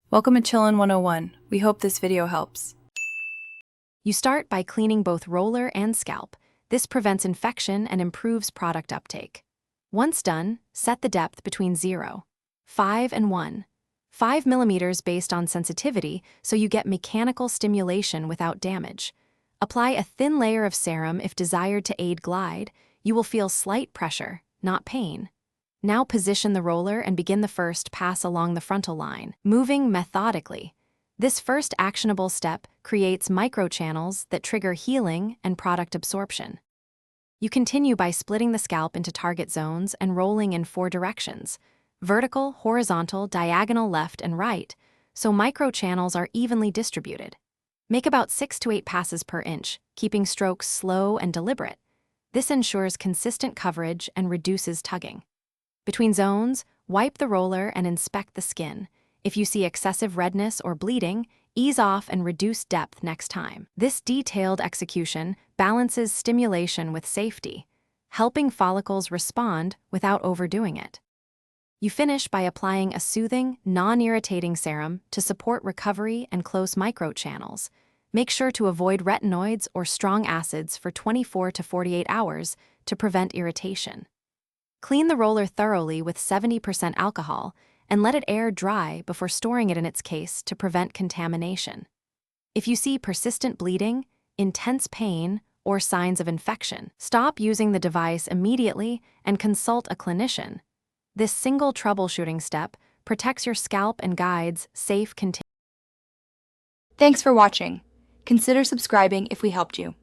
Welcome to Chillin' 101. We hope this video helps. You start by cleaning both roller and scalp. This prevents infection and improves product uptake. Once done, set the depth between 0, 5, and 1. 5 millimeters based on sensitivity, so you get mechanical stimulation without damage. Apply a thin layer of serum if desired to aid glide. You will feel slight pressure, not pain. Now position the roller and begin the first pass along the frontal line, moving methodically. This first actionable step creates microchannels that trigger healing and product absorption. You continue by splitting the scalp into target zones and rolling in 4 directions: vertical, horizontal, diagonal, left, and right, so microchannels are evenly distributed. Make about 6 to 8 passes per inch, keeping strokes slow and deliberate. This ensures consistent coverage and reduces tugging. Between zones, wipe the roller and inspect the skin. If you see excessive redness or bleeding, ease off and reduce depth next time. This detailed execution balances stimulation with safety, helping follicles respond without overdoing it. You finish by applying a soothing, non-irritating serum to support recovery and close microchannels. Make sure to avoid retinoids or strong acids for 24 to 48 hours to prevent irritation. Clean the roller thoroughly with 70% alcohol and let it air dry before storing it in its case to prevent contamination. If you see persistent bleeding, intense pain, or signs of infection, stop using the device immediately and consult a clinician. This single troubleshooting step protects your scalp and guides safe continuation. Thanks for watching. Consider subscribing if we helped you.